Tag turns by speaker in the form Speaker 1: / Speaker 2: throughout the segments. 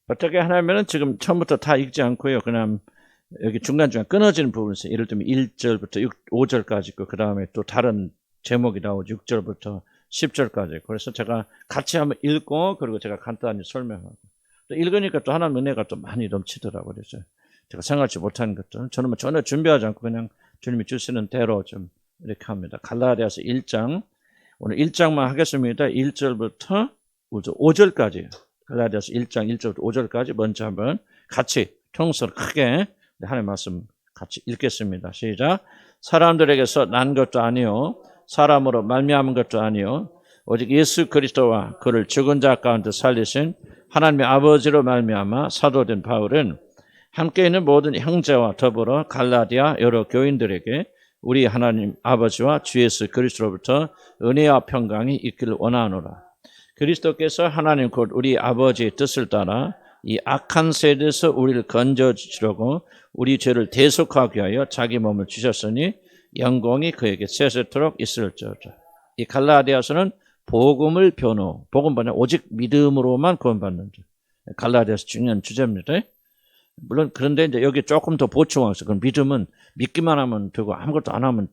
Speaker 1: 어떻게 하냐면은 지금 처음부터 다 읽지 않고요. 그냥 여기 중간중간 끊어지는 부분이 있어요. 예를 들면 1절부터 5절까지 있고, 그 다음에 또 다른 제목이 나오죠. 6절부터 10절까지. 그래서 제가 같이 한번 읽고, 그리고 제가 간단히 설명하고. 또 읽으니까 또 하나님 은혜가 또 많이 넘치더라고요. 그래서 제가 생각지 못한 것들, 저는 뭐 전혀 준비하지 않고 그냥 주님이 주시는 대로 좀 이렇게 합니다. 갈라디아서 1장, 오늘 1장만 하겠습니다. 1절부터 5절까지. 갈라디아서 1장 1절부터 5절까지 먼저 한번 같이 통째로 크게 하나님의 말씀 같이 읽겠습니다. 시작. 사람들에게서 난 것도 아니요 사람으로 말미암은 것도 아니요 오직 예수 그리스도와 그를 죽은 자 가운데 살리신 하나님의 아버지로 말미암아 사도된 바울은 함께 있는 모든 형제와 더불어 갈라디아 여러 교인들에게 우리 하나님 아버지와 주 예수 그리스도로부터 은혜와 평강이 있기를 원하노라. 그리스도께서 하나님 곧 우리 아버지의 뜻을 따라 이 악한 세대에서 우리를 건져주시려고 우리 죄를 대속하기 위하여 자기 몸을 주셨으니 영광이 그에게 세세토록 있을지어다. 이 갈라디아서는 복음을 변호, 복음 뭐냐? 오직 믿음으로만 구원받는 자. 갈라디아서 중요한 주제입니다. 물론 그런데 이제 여기 조금 더 보충하겠어요. 그럼 믿음은 믿기만 하면 되고 아무것도 안 하면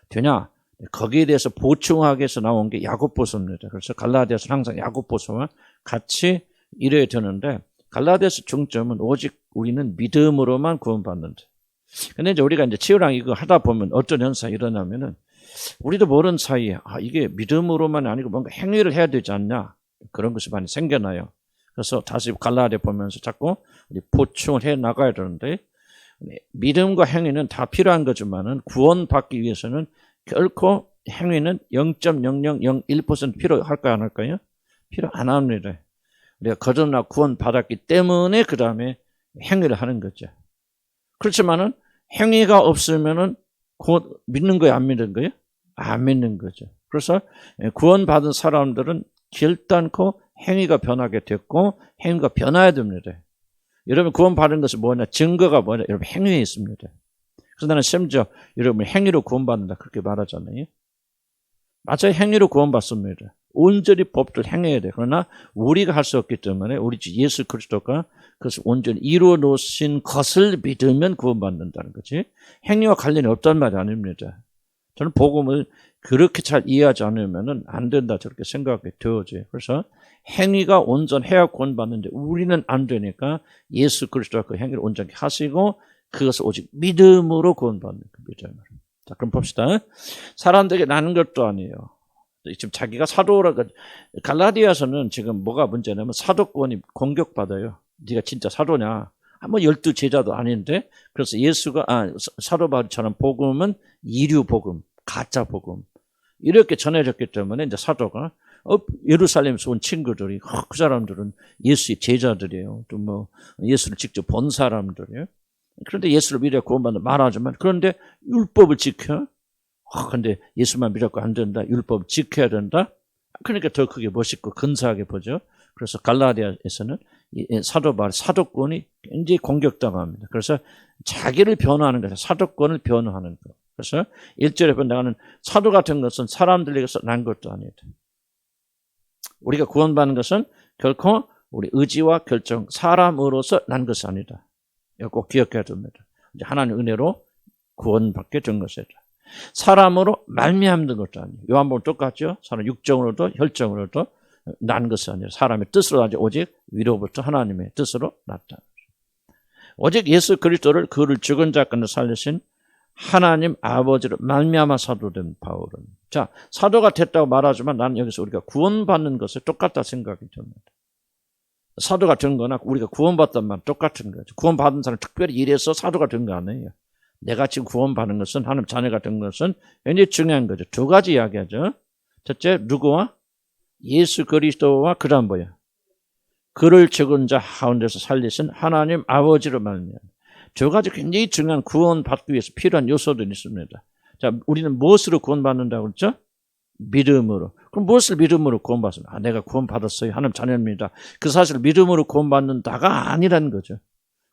Speaker 1: 되냐? 거기에 대해서 보충하기 위해서 나온 게 야고보서입니다. 그래서 갈라디아서는 항상 야고보서와 같이 이래야 되는데 갈라디아서 중점은 오직 우리는 믿음으로만 구원받는다. 근데 이제 우리가 이제 치유랑 이거 하다 보면 어떤 현상이 일어나면은 우리도 모르는 사이에 이게 믿음으로만 아니고 뭔가 행위를 해야 되지 않냐 그런 것이 많이 생겨나요. 그래서 다시 갈라디아 보면서 자꾸 우리 보충을 해 나가야 되는데 믿음과 행위는 다 필요한 거지만은 구원받기 위해서는 결코 행위는 0.0001% 필요할까요 안 할까요? 필요 안 합니다. 우리가 거듭나 구원받았기 때문에 그 다음에 행위를 하는 거죠. 그렇지만은 행위가 없으면은 곧 믿는 거예요, 안 믿는 거예요? 안 믿는 거죠. 그래서 구원받은 사람들은 결단코 행위가 변하게 됐고 행위가 변화해야 됩니다. 여러분 구원받은 것은 뭐냐? 증거가 뭐냐? 여러분 행위에 있습니다. 그래서 나는 심지어 여러분 행위로 구원받는다 그렇게 말하잖아요. 맞아요. 행위로 구원받습니다. 온전히 법들 행해야 돼. 그러나 우리가 할 수 없기 때문에 우리 주 예수 그리스도가 그것을 온전히 이루어 놓으신 것을 믿으면 구원받는다는 거지. 행위와 관련이 없다는 말이 아닙니다. 저는 복음을 그렇게 잘 이해하지 않으면 안 된다 저렇게 생각이 되어져요. 그래서 행위가 온전해야 구원받는데 우리는 안 되니까 예수 그리스도가 그 행위를 온전히 하시고 그것을 오직 믿음으로 구원받는 그 믿음을. 자, 그럼 봅시다. 사람들에게 나는 것도 아니에요. 지금 자기가 사도라 갈라디아서는 지금 뭐가 문제냐면 사도권이 공격받아요. 네가 진짜 사도냐? 뭐 12제자도 아닌데 그래서 예수가 사도 바울처럼 복음은 이류 복음, 가짜 복음 이렇게 전해졌기 때문에 이제 사도가 예루살렘에서 온 친구들이 그 사람들은 예수의 제자들이에요. 또 뭐 예수를 직접 본 사람들이에요. 그런데 예수를 믿어 구원받는 말하지만 그런데 율법을 지켜. 근데 예수만 믿었고 안 된다. 율법 지켜야 된다. 그러니까 더 크게 멋있고 근사하게 보죠. 그래서 갈라디아에서는 사도 바울 사도권이 굉장히 공격당합니다. 그래서 자기를 변호하는 거죠. 사도권을 변호하는 거. 그래서 1절에 보면 나는 사도 같은 것은 사람들에게서 난 것도 아니다. 우리가 구원받는 것은 결코 우리 의지와 결정, 사람으로서 난 것이 아니다. 이거 꼭 기억해야 됩니다. 이제 하나님의 은혜로 구원받게 된 것이다. 사람으로 말미암는 것도 아니에요. 요한복음 똑같죠. 사람 육정으로도 혈정으로도 난 것이 아니라 사람의 뜻으로 하지 오직 위로부터 하나님의 뜻으로 났다. 오직 예수 그리스도를 그를 죽은 자 가운데 살리신 하나님 아버지로 말미암아 사도된 바울은 자 사도가 됐다고 말하지만 나는 여기서 우리가 구원받는 것에 똑같다 생각이 듭니다. 사도가 된 거나 우리가 구원받던 말 똑같은 거죠. 구원받은 사람 특별히 이래서 사도가 된 거 아니에요. 내가 지금 구원받는 것은 하나님 자녀가 된 것은 굉장히 중요한 거죠. 두 가지 이야기하죠. 첫째 누구와? 예수 그리스도와 그 다음 뭐야? 그를 죽은 자 가운데서 살리신 하나님 아버지로 말미암아. 두 가지 굉장히 중요한 구원받기 위해서 필요한 요소들이 있습니다. 자, 우리는 무엇으로 구원받는다고 그랬죠? 믿음으로. 그럼 무엇을 믿음으로 구원받습니까? 내가 구원받았어요. 하나님 자녀입니다. 그 사실을 믿음으로 구원받는다가 아니라는 거죠.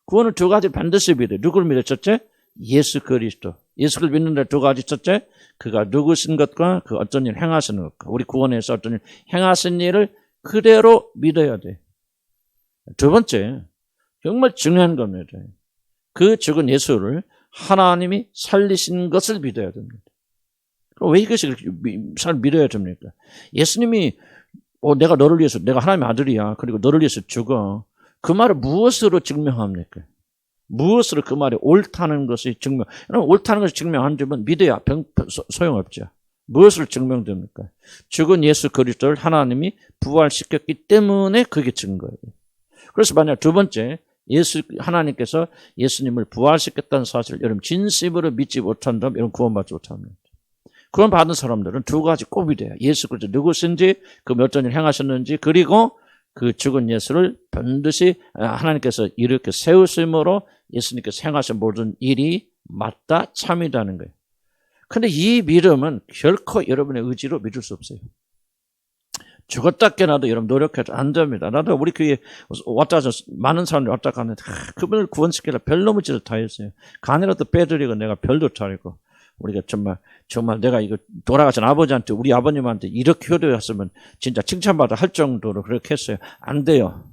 Speaker 1: 구원을 두 가지 반드시 믿어요. 누구를 믿어요? 첫째, 예수 그리스도. 예수를 믿는데 두 가지. 첫째, 그가 누구신 것과 그 어떤 일 행하시는 것과 우리 구원에서 어떤 일 행하신 일을 그대로 믿어야 돼. 두 번째, 정말 중요한 겁니다. 그 죽은 예수를 하나님이 살리신 것을 믿어야 됩니다. 왜 이것이 잘 믿어야 됩니까? 예수님이 내가 너를 위해서, 내가 하나님의 아들이야. 그리고 너를 위해서 죽어. 그 말을 무엇으로 증명합니까? 무엇으로 그 말이 옳다는 것이 증명, 옳다는 것을 증명 안 되면 믿어야 소용없죠. 무엇을 증명됩니까? 죽은 예수 그리스도를 하나님이 부활시켰기 때문에 그게 증거예요. 그래서 만약 두 번째, 하나님께서 예수님을 부활시켰다는 사실을 여러분 진심으로 믿지 못한다면 여러분 구원받지 못합니다. 구원받은 사람들은 두 가지 꼭 믿어야 해요. 예수 그리스도 누구신지, 그 어떤 일을 행하셨는지, 그리고 그 죽은 예수를 반드시 하나님께서 이렇게 세우심으로 예수님께서 행하신 모든 일이 맞다, 참이다는 거예요. 그런데 이 믿음은 결코 여러분의 의지로 믿을 수 없어요. 죽었다 깨나도 여러분 노력해도 안 됩니다. 나도 우리 교회에 왔다 가서 많은 사람들이 왔다 가는데 그분을 구원시키려 별놈의 짓을 다 했어요. 간이라도 빼드리고 내가 별도 차리고 우리가 정말 내가 이거 돌아가신 아버지한테 우리 아버님한테 이렇게 효도했으면 진짜 칭찬받아 할 정도로 그렇게 했어요. 안 돼요.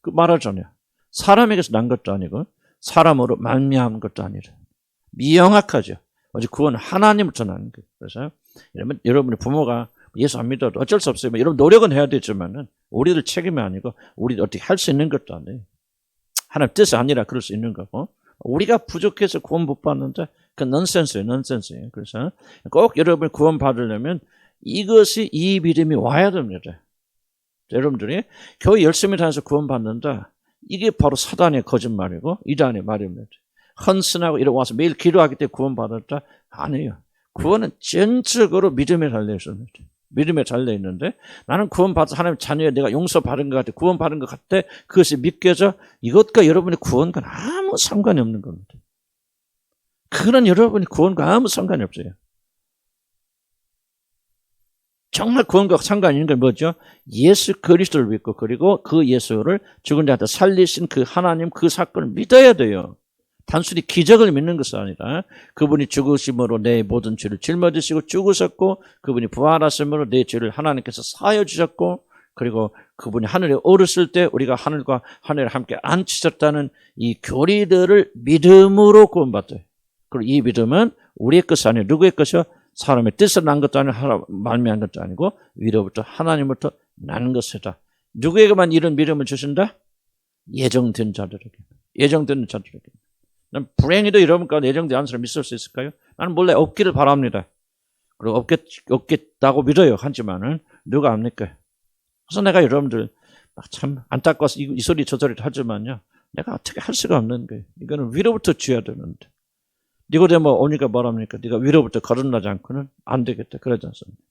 Speaker 1: 그 말하잖아요. 사람에게서 난 것도 아니고 사람으로 말미암은 것도 아니라 명확하죠. 오직 구원 하나님부터 나는 거예요. 그래서 여러분의 부모가 예수 안 믿어도 어쩔 수 없어요. 여러분 노력은 해야 되지만은 우리들 책임이 아니고 우리 어떻게 할 수 있는 것도 아니에요. 하나님 뜻이 아니라 그럴 수 있는 거고 우리가 부족해서 구원 못 받는데 그 넌센스예요. 그래서 꼭 여러분이 구원 받으려면 이것이 이 믿음이 와야 됩니다. 여러분들이 교회 열심히 다녀서 구원 받는다. 이게 바로 사단의 거짓말이고 이단의 말입니다. 헌신하고 이러고 와서 매일 기도하기 때문에 구원 받았다? 아니에요. 구원은 전적으로 믿음에 달려 있습니다. 믿음에 달려 있는데 나는 구원 받아서 하나님 자녀에 내가 용서 받은 것 같아, 구원 받은 것 같아. 그것이 믿겨져. 이것과 여러분의 구원과 아무 상관이 없는 겁니다. 그런 여러분의 구원과 아무 상관이 없어요. 정말 구원과 상관이 있는 건 뭐죠? 예수 그리스도를 믿고 그리고 그 예수를 죽은 자한테 살리신 그 하나님 그 사건을 믿어야 돼요. 단순히 기적을 믿는 것이 아니라 그분이 죽으심으로 내 모든 죄를 짊어지시고 죽으셨고 그분이 부활하심으로 내 죄를 하나님께서 사하여 주셨고 그리고 그분이 하늘에 오르실 때 우리가 하늘과 하늘에 함께 앉히셨다는 이 교리들을 믿음으로 구원받아요. 그리고 이 믿음은 우리의 것이 아니라 누구의 것이요? 사람의 뜻을 난 것도 아니고 말미암은 것도 아니고 위로부터 하나님부터 난 것이다. 누구에게만 이런 믿음을 주신다? 예정된 자들에게. 예정된 자들에게. 난 불행히도 여러분과 예정되지 않은 사람 있을 수 있을까요? 나는 몰래 없기를 바랍니다. 그리고 없겠다고 믿어요. 하지만은 누가 압니까? 그래서 내가 여러분들 참 안타까워서 이 소리 저 소리 하지만요. 내가 어떻게 할 수가 없는 거예요. 이거는 위로부터 줘야 되는데. 니고데모 오니까 뭐랍니까? 네가 위로부터 거듭나지 않고는 안 되겠다. 그러지 않습니까?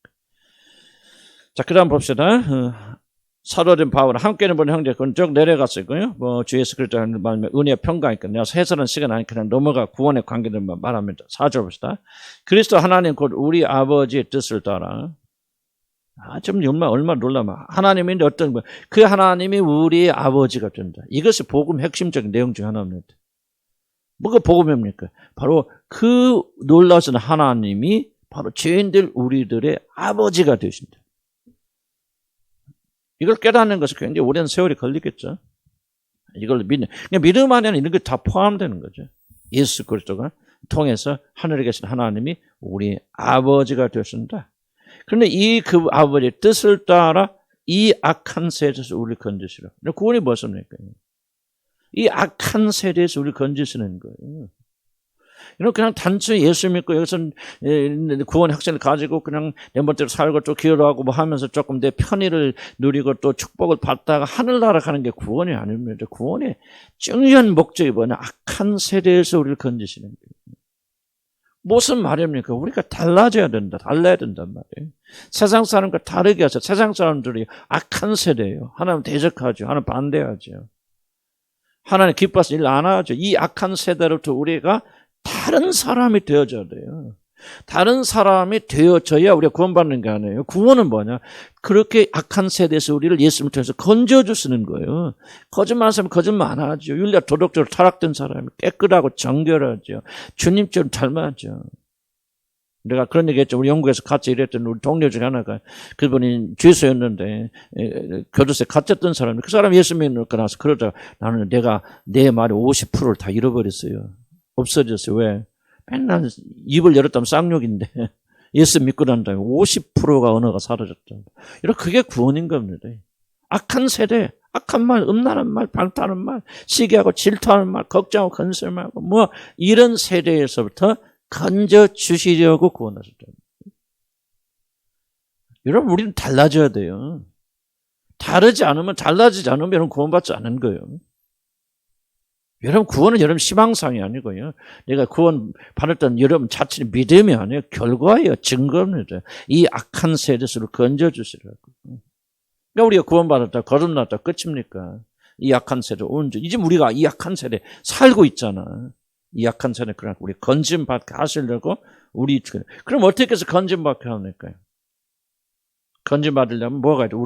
Speaker 1: 자, 그 다음 봅시다. 사도된 바울은 함께는 보는 형제 그건 쭉 내려갔었고요. 주 예수 그리스도의 말씀에 은혜의 평강이니까 내가 해설은 시간 아니니까 그냥 넘어가 구원의 관계를 말합니다. 4절 봅시다. 그리스도 하나님 곧 우리 아버지의 뜻을 따라 좀 얼마나 놀라면 하나님이 어떤 그 하나님이 우리의 아버지가 된다. 이것이 복음 핵심적인 내용 중 하나입니다. 뭐가 복음입니까? 바로 그 놀라신 하나님이 바로 죄인들 우리들의 아버지가 되신다. 이걸 깨닫는 것은 굉장히 오랜 세월이 걸리겠죠. 이걸 믿음 안에는 이런 게 다 포함되는 거죠. 예수 그리스도가 통해서 하늘에 계신 하나님이 우리 아버지가 되신다. 그런데 이 그 아버지의 뜻을 따라 이 악한 세대에서 우리를 건지시라. 구원이 무엇입니까? 이 악한 세대에서 우리를 건지시는 거예요. 그냥 단순히 예수 믿고 여기서 구원 확신을 가지고 그냥 내 멋대로 살고 또 기도하고 뭐 하면서 조금 내 편의를 누리고 또 축복을 받다가 하늘나라 가는 게 구원이 아닙니다. 구원의 중요한 목적이 뭐냐? 악한 세대에서 우리를 건지시는 거예요. 무슨 말입니까? 우리가 달라져야 된다. 달라야 된단 말이에요. 세상 사람과 다르게 해서 세상 사람들이 악한 세대예요. 하나님 대적하죠. 하나님 반대하죠. 하나님 기뻐서 일 안 하죠. 이 악한 세대로부터 우리가 다른 사람이 되어져야 돼요. 다른 사람이 되어져야 우리가 구원받는 게 아니에요. 구원은 뭐냐? 그렇게 악한 세대에서 우리를 예수님을 통해서 건져주시는 거예요. 거짓말하는 사람은 거짓말 안 하죠. 윤리와 도덕적으로 타락된 사람이 깨끗하고 정결하죠. 주님처럼 닮아죠. 내가 그런 얘기 했죠. 우리 영국에서 같이 일했던 우리 동료 중에 하나가 그분이 죄수였는데 교도소에 갇혔던 사람이 그 사람 예수 믿고 나서 그러다가 나는 내가 내 말의 50%를 다 잃어버렸어요. 없어졌어요. 왜? 맨날 입을 열었다면 쌍욕인데 예수 믿고 난 다음에 50%가 언어가 사라졌다. 이런 그게 구원인 겁니다. 악한 세대, 악한 말, 음란한 말, 방탄한 말, 시기하고 질투하는 말, 걱정하고 건설하고 뭐 이런 세대에서부터 건져주시려고 구원하셨다. 여러분 우리는 달라져야 돼요. 달라지지 않으면 여러분 구원받지 않은 거예요. 여러분 구원은 여러분 희망상이 아니고요. 내가 구원 받았던 여러분 자신의 믿음이 아니에요. 결과예요. 증거입니다. 이 악한 세대에서 건져주시라고. 그러니까 우리가 구원받았다, 거듭났다, 끝입니까? 이 악한 세대, 언제? 이제 우리가 이 악한 세대 살고 있잖아. 이 악한 세대, 그러니까 우리 건짐받게 하시려고 그럼 어떻게 해서 건짐받게 합니까? 건짐받으려면 뭐가 있죠?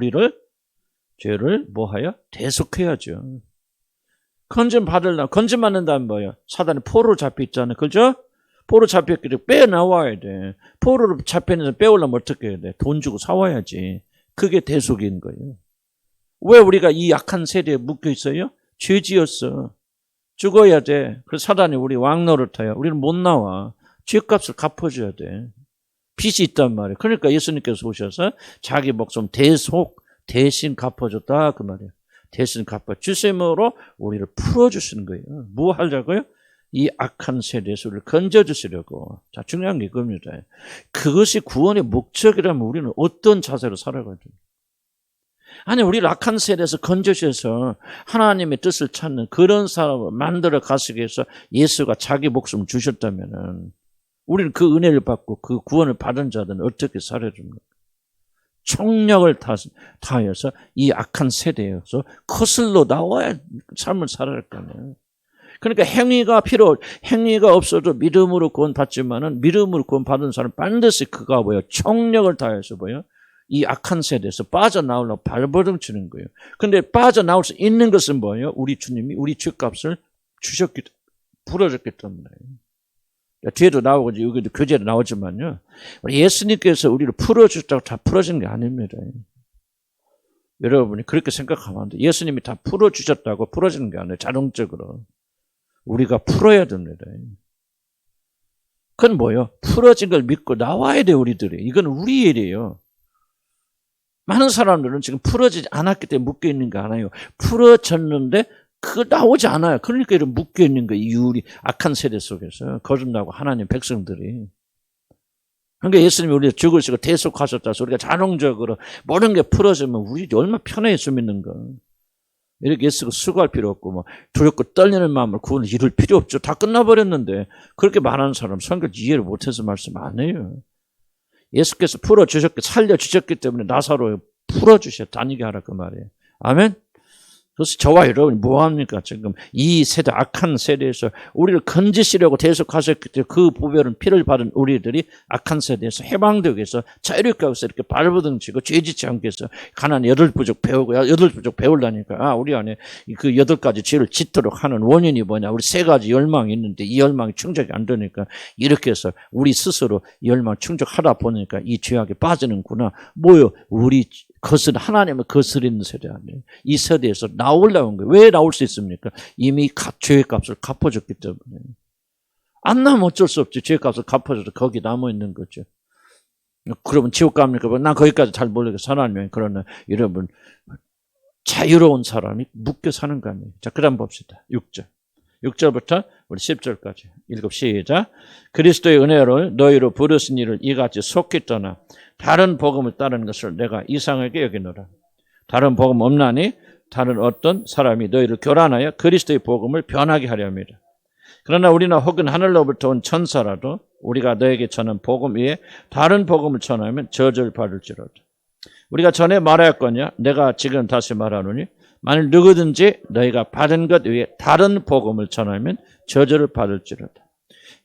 Speaker 1: 죄를 뭐하여? 대속해야죠. 건짐받는다면 뭐예요? 사단이 포로로 잡혀 있잖아요. 그죠? 포로 잡혔기 때문에 빼나와야 돼. 포로로 잡혀있는 빼오려면 어떻게 해야 돼? 돈 주고 사와야지. 그게 대속인 거예요. 왜 우리가 이 약한 세대에 묶여 있어요? 죄지었어. 죽어야 돼. 그래서 사단이 우리 왕노릇해요. 우리는 못 나와. 죄값을 갚아줘야 돼. 빚이 있단 말이에요. 그러니까 예수님께서 오셔서 자기 목숨 대신 갚아줬다 그 말이에요. 대신 갚아주심으로 우리를 풀어주시는 거예요. 뭐 하려고요? 이 악한 세대에서 우리를 건져주시려고. 자, 중요한 게 이겁니다. 그것이 구원의 목적이라면 우리는 어떤 자세로 살아가야 됩니까? 아니, 우리를 악한 세대에서 건져주셔서 하나님의 뜻을 찾는 그런 사람을 만들어 가시기 위해서 예수가 자기 목숨을 주셨다면 우리는 그 은혜를 받고 그 구원을 받은 자들은 어떻게 살아야 됩니까? 총력을 다해서 이 악한 세대에서 거슬러 나와야 삶을 살아야 할 거 아니에요. 그러니까 행위가 없어도 믿음으로 구원받지만은 믿음으로 구원받은 사람 반드시 그가 뭐예요? 총력을 다해서 뭐예요? 이 악한 세대에서 빠져나오려고 발버둥 치는 거예요. 근데 빠져나올 수 있는 것은 뭐예요? 우리 주님이 우리 죄값을 풀어줬기 때문에. 뒤에도 나오고 여기도 교재도 나오지만요. 우리 예수님께서 우리를 풀어주셨다고 다 풀어진 게 아닙니다. 여러분이 그렇게 생각하면 안 돼요. 예수님이 다 풀어주셨다고 풀어지는 게 아니에요. 자동적으로. 우리가 풀어야 됩니다. 그건 뭐예요? 풀어진 걸 믿고 나와야 돼요, 우리들이. 이건 우리 일이에요. 많은 사람들은 지금 풀어지지 않았기 때문에 묶여있는 거 아니에요. 풀어졌는데 그거 나오지 않아요. 그러니까 이런 묶여있는 거예요. 이유리 악한 세대 속에서 거듭나고 하나님 백성들이. 그러니까 예수님이 우리가 죽으시고 대속하셨다 해서 우리가 자동적으로 모든 게 풀어지면 우리 얼마나 편해 예수 믿는 거. 이렇게 예수가 수고할 필요 없고 뭐 두렵고 떨리는 마음을 구원을 이룰 필요 없죠. 다 끝나버렸는데 그렇게 말하는 사람 성경 이해를 못해서 말씀 안 해요. 예수께서 풀어주셨기 살려주셨기 때문에 나사로 풀어주셔 다니게 하라 그 말이에요. 아멘. 그래서 저와 여러분이 뭐합니까? 지금 이 세대 악한 세대에서 우리를 건지시려고 대속하셨기 때문에 그 보혈은 피를 받은 우리들이 악한 세대에서 해방되기 위해서 자유롭게 하고서 이렇게 발버둥 치고 죄짓지 않게 해서 가난 8부족 배우고 8부족 배우려니까 우리 안에 그 8가지 죄를 짓도록 하는 원인이 뭐냐? 우리 3가지 열망이 있는데 이 열망이 충족이 안 되니까 이렇게 해서 우리 스스로 열망 충족하다 보니까 이 죄악에 빠지는구나. 뭐요? 우리 하나님을 거스리는 세대 아니에요. 이 세대에서 나오려는 거예요. 왜 나올 수 있습니까? 이미 죄의 값을 갚아줬기 때문에. 안 나면 어쩔 수 없지. 죄의 값을 갚아줘도 거기 남아있는 거죠. 그러면 지옥 갑니까? 난 거기까지 잘 모르겠어. 하나님은 그러나 여러분 자유로운 사람이 묶여 사는 거 아니에요. 자, 그 다음 봅시다. 6절. 6절부터 우리 10절까지 읽읍 시작. 그리스도의 은혜를 너희로 부르신 이를 이같이 속히 떠나 다른 복음을 따르는 것을 내가 이상하게 여기노라. 다른 복음 없나니 다른 어떤 사람이 너희를 교란하여 그리스도의 복음을 변하게 하려 합니다. 그러나 우리나 혹은 하늘로부터 온 천사라도 우리가 너에게 전한 복음 외에 다른 복음을 전하면 저주받을지로다. 우리가 전에 말하였거냐? 내가 지금 다시 말하노니 만일 누구든지 너희가 받은 것 외에 다른 복음을 전하면 저주를 받을지로다.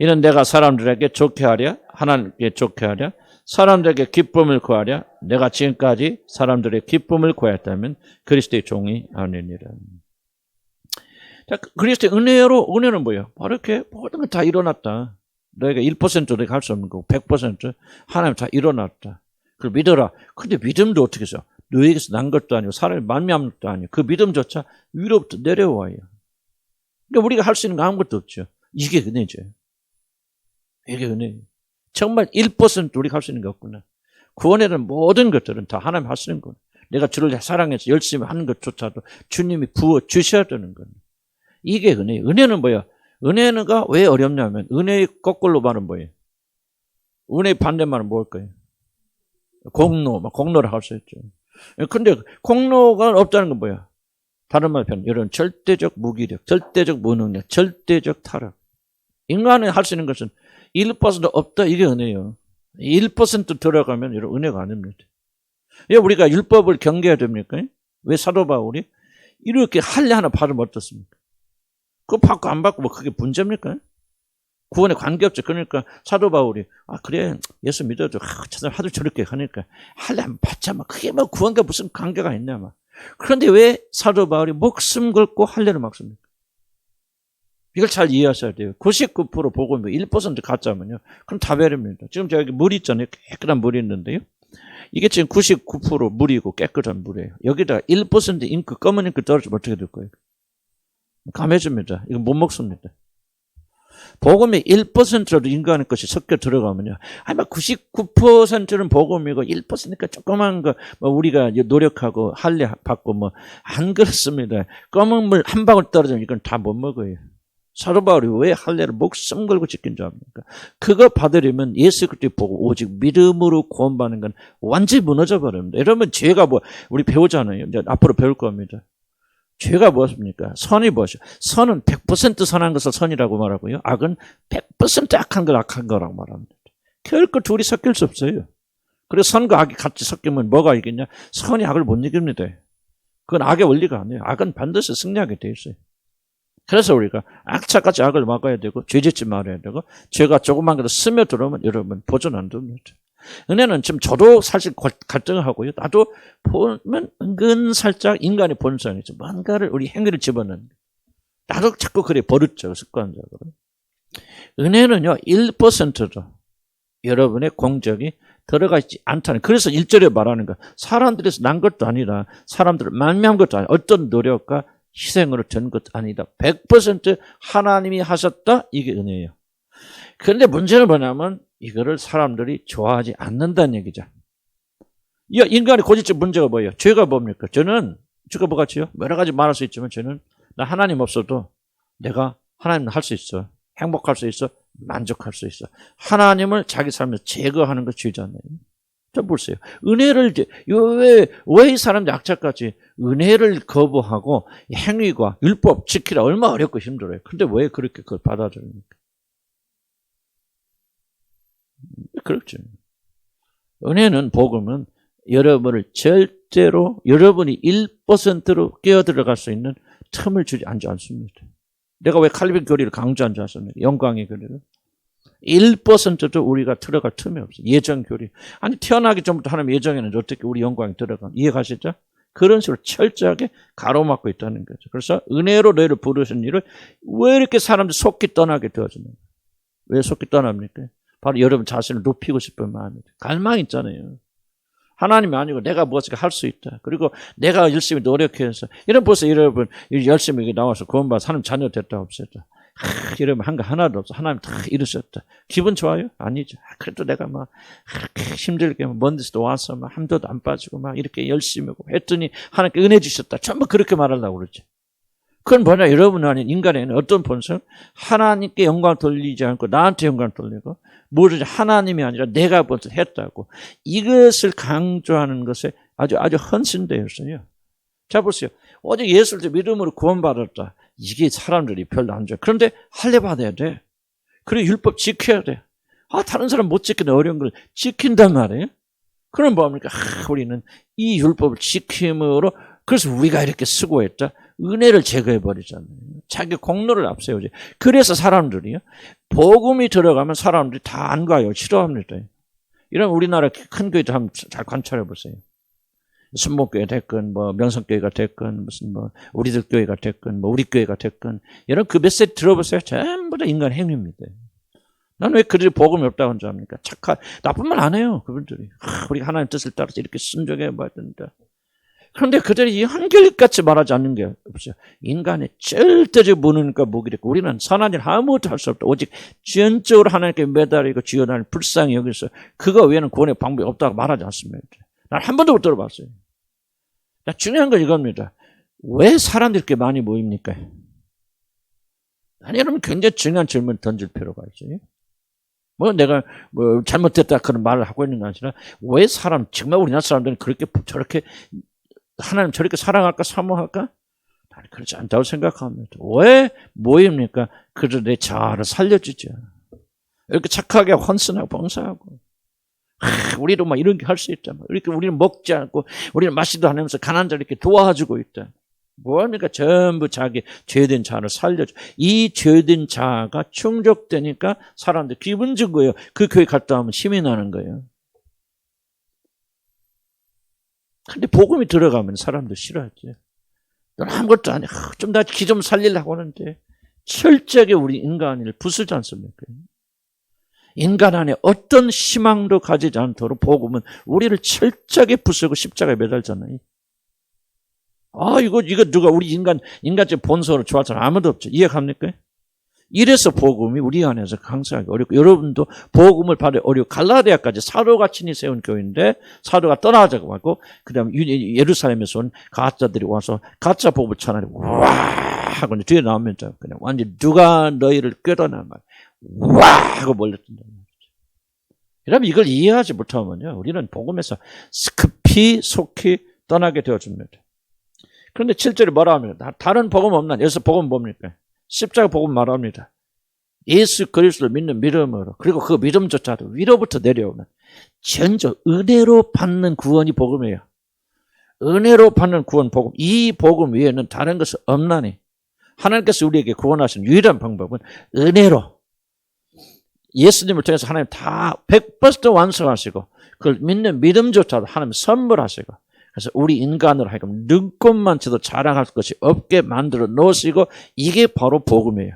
Speaker 1: 이는 내가 사람들에게 좋게 하랴 하나님께 좋게 하랴 사람들에게 기쁨을 구하랴 내가 지금까지 사람들의 기쁨을 구하였다면 그리스도의 종이 아니니라. 자, 그리스도의 은혜는 뭐예요? 바로 이렇게 모든 것 다 일어났다. 너희가 1%도 너희가 할 수 없는 거고 100% 하나님 다 일어났다. 그걸 믿어라. 근데 믿음도 어떻게 해서 너희에게서 난 것도 아니고 사람이 만미한 것도 아니고 그 믿음조차 위로부터 내려와요. 그러니까 우리가 할 수 있는 거 아무것도 없죠. 이게 은혜죠. 이게 은혜예요. 정말 1% 우리가 할 수 있는 게 없구나. 구원에 대한 모든 것들은 다 하나님 하시는 거예요. 내가 주를 사랑해서 열심히 하는 것조차도 주님이 부어 주셔야 되는 거예요. 이게 은혜예요. 은혜는 뭐야? 은혜가 왜 어렵냐면 은혜의 거꾸로 말은 뭐예요? 은혜의 반대말은 뭘까요? 공로, 공로를 할 수 있죠. 근데 공로가 없다는 건 뭐야? 다른 말 표현, 이런 절대적 무기력, 절대적 무능력, 절대적 타락. 인간이 할 수 있는 것은 1% 없다, 이게 은혜예요. 1% 들어가면 이런 은혜가 아닙니다. 왜 우리가 율법을 경계해야 됩니까? 왜 사도 바울이 이렇게 할례 하나 받으면 어떻습니까? 그거 받고 안 받고 뭐 그게 문제입니까? 구원에 관계없죠. 그러니까 사도 바울이 그래 예수 믿어도 하도 저렇게 하니까 할례 안 받자 막 그게 뭐 구원과 무슨 관계가 있냐 막. 그런데 왜 사도 바울이 목숨 걸고 할례를 막습니까? 이걸 잘 이해하셔야 돼요. 99% 복음이 1% 가짜면요. 그럼 다 베립니다. 지금 저기 물 있잖아요. 깨끗한 물이 있는데요. 이게 지금 99% 물이고 깨끗한 물이에요. 여기다가 1% 잉크, 검은 잉크 떨어지면 어떻게 될 거예요? 감해집니다. 이거 못 먹습니다. 복음이 1%라도 인간의 것이 섞여 들어가면요. 막 99%는 복음이고 1%니까 조그만 거, 우리가 노력하고 할례 받고 안 그렇습니다. 검은 물 한 방울 떨어지면 이건 다 못 먹어요. 사도 바울이 왜 할례를 목숨 걸고 지킨 줄 압니까? 그거 받으려면 예수 그리스도 보고 오직 믿음으로 구원받는 건 완전히 무너져 버립니다. 여러분 죄가 우리 배우잖아요. 이제 앞으로 배울 겁니다. 죄가 무엇입니까? 선이 무엇이요? 선은 100% 선한 것을 선이라고 말하고요. 악은 100% 악한 걸 악한 거라고 말합니다. 결코 둘이 섞일 수 없어요. 그래서 선과 악이 같이 섞이면 뭐가 이기냐? 선이 악을 못 이깁니다. 그건 악의 원리가 아니에요. 악은 반드시 승리하게 돼 있어요. 그래서 우리가 악착같이 악을 막아야 되고 죄 짓지 말아야 되고 죄가 조금만 그래도 스며들어오면 여러분 보존 안 됩니다. 은혜는 지금 저도 사실 갈등을 하고요. 나도 보면 은근 살짝 인간의 본성이죠. 뭔가를 우리 행위를 집어넣는. 나도 자꾸 그래 버릇죠. 습관적으로. 은혜는요. 1%도 여러분의 공적이 들어가 있지 않다는. 그래서 1절에 말하는 거. 사람들에서 난 것도 아니라 사람들을 만미한 것도 아니라 어떤 노력과 희생으로 된 것도 아니다. 100% 하나님이 하셨다. 이게 은혜예요. 그런데 문제는 뭐냐면 이거를 사람들이 좋아하지 않는다는 얘기죠. 인간의 고질적 문제가 뭐예요? 죄가 뭡니까? 저는 죄가 뭐같이요? 여러 가지 말할 수 있지만 저는 나 하나님 없어도 내가 하나님을 할 수 있어. 행복할 수 있어. 만족할 수 있어. 하나님을 자기 삶에서 제거하는 거 죄잖아요. 좀 보세요. 은혜를 왜 이 사람들이 악착같이 은혜를 거부하고 행위과 율법 지키라 얼마나 어렵고 힘들어요. 근데 왜 그렇게 그걸 받아들입니까? 그렇죠. 은혜는 복음은 여러분을 절대로 여러분이 1%로 끼어들어갈 수 있는 틈을 주지 않습니다. 내가 왜 칼빈 교리를 강조한 줄 아십니까? 영광의 교리를. 1%도 우리가 들어갈 틈이 없어요. 예정 교리. 아니 태어나기 전부터 하나님 예정에는 어떻게 우리 영광이 들어가? 이해가시죠? 그런 식으로 철저하게 가로막고 있다는 거죠. 그래서 은혜로 너희를 부르신 일을 왜 이렇게 사람들이 속기 떠나게 되어지는 거예요? 왜 속기 떠납니까? 바로 여러분 자신을 높이고 싶은 마음이죠. 갈망이 있잖아요. 하나님이 아니고 내가 무엇을 할 수 있다. 그리고 내가 열심히 노력해서 이런 벌써 여러분 열심히 나와서 구원받아 하나님 자녀 됐다 없었다. 여러분 한 거 하나도 없어. 하나님 다 이루셨다. 기분 좋아요? 아니죠. 그래도 내가 힘들게 먼 데서도 와서 함도도 안 빠지고 이렇게 열심히 하고 했더니 하나님께 은혜 주셨다. 전부 그렇게 말하려고 그러죠. 그건 뭐냐? 여러분 아닌 인간에는 어떤 본성? 하나님께 영광 돌리지 않고 나한테 영광 돌리고 뭐든지 하나님이 아니라 내가 먼저 했다고 이것을 강조하는 것에 아주 헌신되었어요. 자 보세요. 어제 예수를 믿음으로 구원받았다. 이게 사람들이 별로 안 좋아요. 그런데 할례 받아야 돼. 그리고 율법 지켜야 돼. 다른 사람 못 지키는 어려운 걸 지킨단 말이에요. 그럼 뭐합니까? 우리는 이 율법을 지킴으로 그래서 우리가 이렇게 수고했다. 은혜를 제거해버리잖아요. 자기 공로를 앞세우지. 그래서 사람들이요. 복음이 들어가면 사람들이 다 안 가요. 싫어합니다. 이런 우리나라 큰 교회도 한번 잘 관찰해 보세요. 순복교회 됐건 명성교회가 됐건 무슨 우리들 교회가 됐건 우리 교회가 됐건 여러분 그 메시지 들어보세요. 전부 다 인간 행위입니다. 나는 왜 그들이 복음이 없다고 하는 줄 압니까? 나쁜 말 안 해요, 그분들이. 우리가 하나님 뜻을 따라서 이렇게 순종해 봐야 된다. 그런데 그들이 한결같이 말하지 않는 게 없어요. 인간의 절대적 무능과 무기력과 우리는 선한 일 아무것도 할 수 없다. 오직 전적으로 하나님께 매달리고 주여 나를 불쌍히 여기서 그거 외에는 구원의 방법이 없다고 말하지 않습니다. 난 한 번도 못 들어봤어요. 중요한 건 이겁니다. 왜 사람들이 이렇게 많이 모입니까? 아니, 여러분 굉장히 중요한 질문을 던질 필요가 있어요. 내가 잘못됐다 그런 말을 하고 있는 게 아니라 왜 정말 우리나라 사람들은 저렇게 하나님 저렇게 사랑할까 사모할까? 나는 그렇지 않다고 생각합니다. 왜 모입니까? 그들의 자아를 살려주죠. 이렇게 착하게 헌신하고 봉사하고 우리도 막 이런 게 할 수 있다. 이렇게 우리는 먹지 않고 우리는 마시도 않으면서 가난한 자를 이렇게 도와주고 있다. 뭐합니까? 전부 자기 죄된 자아를 살려줘. 이 죄된 자아가 충족되니까 사람들 기분 좋은 거예요. 그 교회 갔다 오면 힘이 나는 거예요. 근데 복음이 들어가면 사람들 싫어하지. 넌 아무것도 아니야. 좀 나 기 좀 살리려고 하는데 철저하게 우리 인간을 부수지 않습니까? 인간 안에 어떤 희망도 가지지 않도록 복음은 우리를 철저하게 부수고 십자가에 매달잖아요. 이거 누가 우리 인간적 본성으로 좋아할 사람 아무도 없죠. 이해갑니까? 이래서 복음이 우리 안에서 강성하기 어렵고 여러분도 복음을 받아 어렵고 갈라디아까지 사도가 친히 세운 교회인데 사도가 떠나자고 하고 그다음에 예루살렘에서 온 가짜들이 와서 가짜 복음을 전하니 와 하고 뒤에 나오면 그냥 완전 누가 너희를 꿰어나 말 와 하고 몰렸던다. 여러분 이걸 이해하지 못하면요 우리는 복음에서 급히 속히 떠나게 되어집니다. 그런데 7절에 뭐라 합니까? 다른 복음 없나? 여기서 복음 뭡니까? 십자가 복음 말합니다. 예수 그리스도를 믿는 믿음으로 그리고 그 믿음조차도 위로부터 내려오는 전적 은혜로 받는 구원이 복음이에요. 은혜로 받는 구원 복음. 이 복음 외에는 다른 것은 없나니 하나님께서 우리에게 구원하신 유일한 방법은 은혜로 예수님을 통해서 하나님 다 100% 완성하시고 그걸 믿는 믿음조차도 하나님 선물하시고 그래서 우리 인간으로 하여금 눈꽃만치도 자랑할 것이 없게 만들어 놓으시고 이게 바로 복음이에요.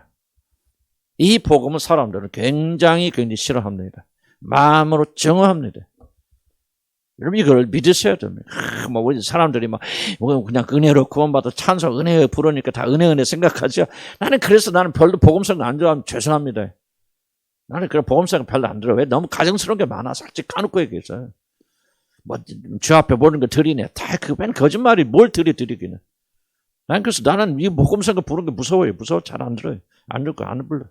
Speaker 1: 이 복음은 사람들은 굉장히 싫어합니다. 마음으로 정오합니다. 여러분 이걸 믿으셔야 됩니다. 우리 사람들이 그냥 은혜로 구원받아 찬송 은혜에 부르니까 다 은혜 생각하죠. 나는 별로 복음성 안 좋아하면 죄송합니다. 나는 그런 복음성 별로 안 들어. 왜? 너무 가정스러운 게 많아서 솔직히 까놓고 얘기해서. 주 앞에 보는 거 드리네. 다 그건 거짓말이 뭘 드리기는. 나는 이 복음성 부르는 게 무서워요. 무서워 잘 안 들어요. 안 듣고 안 불러.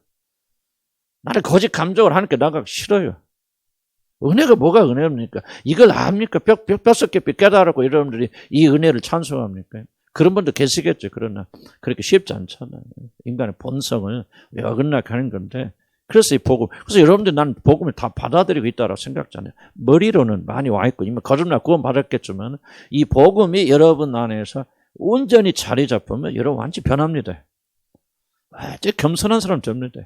Speaker 1: 나는 거짓 감정을 하니까 나가기 싫어요. 은혜가 뭐가 은혜입니까? 이걸 압니까? 뼛속 깊이 깨달았고 여러분들이 이 은혜를 찬송합니까? 그런 분도 계시겠죠. 그러나 그렇게 쉽지 않잖아요. 인간의 본성을 어긋나게 하는 건데 그래서 이 복음. 그래서 여러분들 나는 복음을 다 받아들이고 있다고 생각하잖아요. 머리로는 많이 와 있고 이미 거듭나 구원 받았겠지만 이 복음이 여러분 안에서 온전히 자리 잡으면 여러분 완전히 변합니다. 완전히 겸손한 사람 됩니다.